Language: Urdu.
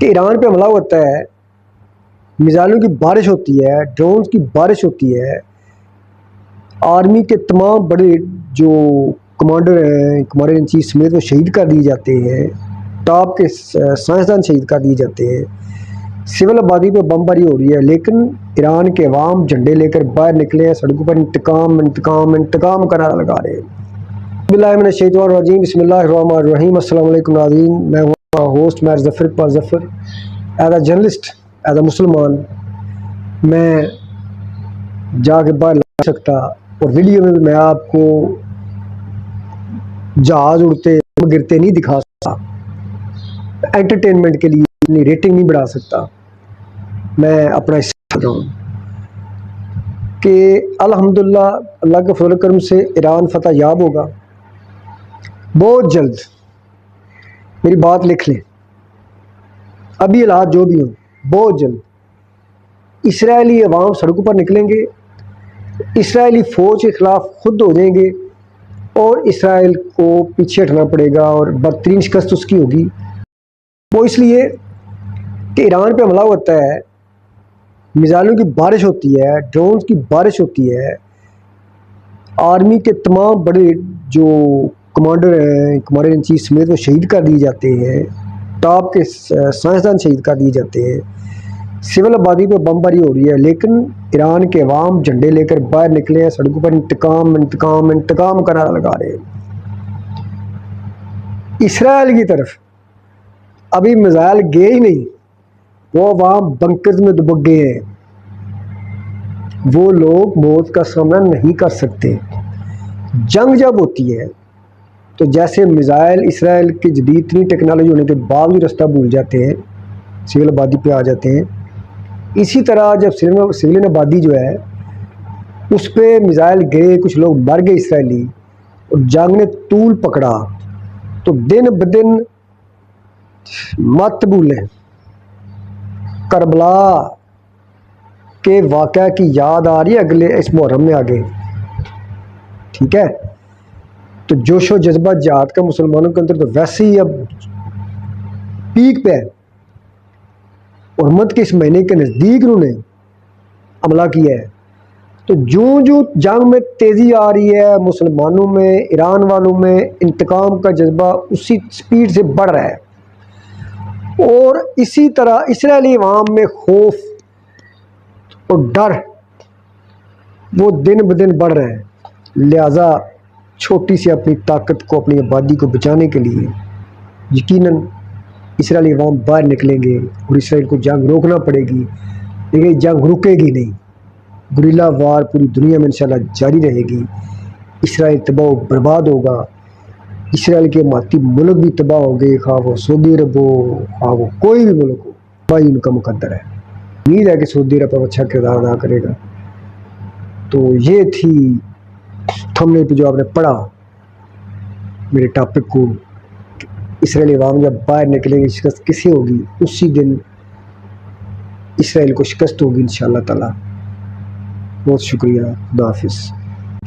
کہ ایران پہ حملہ ہوتا ہے، میزائلوں کی بارش ہوتی ہے، ڈرونز کی بارش ہوتی ہے، آرمی کے تمام بڑے جو کمانڈر ہیں، کمانڈر ان چیف سمیت وہ شہید کر دیے جاتے ہیں، ٹاپ کے سائنسدان شہید کر دیے جاتے ہیں، سول آبادی پہ بمباری ہو رہی ہے، لیکن ایران کے عوام جھنڈے لے کر باہر نکلے ہیں، سڑکوں پر انتقام انتقام انتقام کا نعرہ لگا رہے ہیں۔ بسم اللہ من الشیطان الرجیم، بسم اللہ الرحمن الرحیم۔ السلام علیکم ناظرین، میں ہوں host Mir Zafar Iqbal Zafar. As a journalist, as a مسلمان، میں جا کے باہر لگ سکتا، اور ویڈیو میں بھی میں آپ کو جہاز اڑتے گرتے نہیں دکھا سکتا، انٹرٹینمنٹ کے لیے اپنی ریٹنگ نہیں بڑھا سکتا۔ میں اپنا حصہ رہا ہوں کہ الحمدللہ اللہ کے فضل و کرم سے ایران فتح یاب ہوگا بہت جلد۔ میری بات لکھ لیں، ابھی حالات جو بھی ہوں بہت جلد اسرائیلی عوام سڑکوں پر نکلیں گے، اسرائیلی فوج کے خلاف خود ہو جائیں گے، اور اسرائیل کو پیچھے ہٹنا پڑے گا، اور بدترین شکست اس کی ہوگی۔ وہ اس لیے کہ ایران پہ حملہ ہوتا ہے، میزائلوں کی بارش ہوتی ہے، ڈرونز کی بارش ہوتی ہے، آرمی کے تمام بڑے جو کمانڈر ہیں، کمانڈر ان چیف سمیت وہ شہید کر دیے جاتے ہیں، ٹاپ کے سائنسدان شہید کر دیے جاتے ہیں، سول آبادی پہ بمباری ہو رہی ہے، لیکن ایران کے عوام جھنڈے لے کر باہر نکلے ہیں، سڑکوں پر انتقام انتقام انتقام کا نعرہ لگا رہے ہیں۔ اسرائیل کی طرف ابھی میزائل گئے ہی نہیں، وہ عوام بنکرز میں دبک گئے ہیں، وہ لوگ موت کا سامنا نہیں کر سکتے۔ جنگ جب ہوتی ہے تو جیسے میزائل اسرائیل کی جدید ترین ٹیکنالوجی ہونے کے باوجود رستہ بھول جاتے ہیں، سول آبادی پہ آ جاتے ہیں، اسی طرح جب سویلین آبادی جو ہے اس پہ میزائل گئے، کچھ لوگ مر گئے اسرائیلی، اور جنگ نے طول پکڑا، تو دن بدن مت بھولیں کربلا کے واقعہ کی یاد آ رہی ہے اگلے اس محرم میں آگے، ٹھیک ہے؟ تو جوش و جذبہ جہاد کا مسلمانوں کے اندر تو ویسے ہی اب پیک پہ ہے، اور حرمت کے اس مہینے کے نزدیک انہوں نے حملہ کیا ہے، تو جو جنگ میں تیزی آ رہی ہے مسلمانوں میں، ایران والوں میں انتقام کا جذبہ اسی سپیڈ سے بڑھ رہا ہے، اور اسی طرح اسرائیلی عوام میں خوف اور ڈر وہ دن بدن بڑھ رہے ہیں۔ لہٰذا چھوٹی سی اپنی طاقت کو، اپنی آبادی کو بچانے کے لیے یقیناً اسرائیلی عوام باہر نکلیں گے، اور اسرائیل کو جنگ روکنا پڑے گی، لیکن جنگ رکے گی نہیں، گریلا وار پوری دنیا میں انشاءاللہ جاری رہے گی، اسرائیل تباہ و برباد ہوگا، اسرائیل کے ماتی ملک بھی تباہ ہو گئے، خواہ وہ سعودی عرب ہو، خواہ وہ کوئی بھی ملک ہو، بھائی ان کا مقدر ہے۔ امید ہے کہ سعودی عرب اب اچھا کردار ادا کرے گا۔ تو یہ تھی تھمبنیل پہ جو آپ نے پڑھا میرے ٹاپک کو، اسرائیلی عوام جب باہر نکلیں گے شکست کسی ہوگی، اسی دن اسرائیل کو شکست ہوگی انشاءاللہ تعالی۔ بہت شکریہ، خدا حافظ۔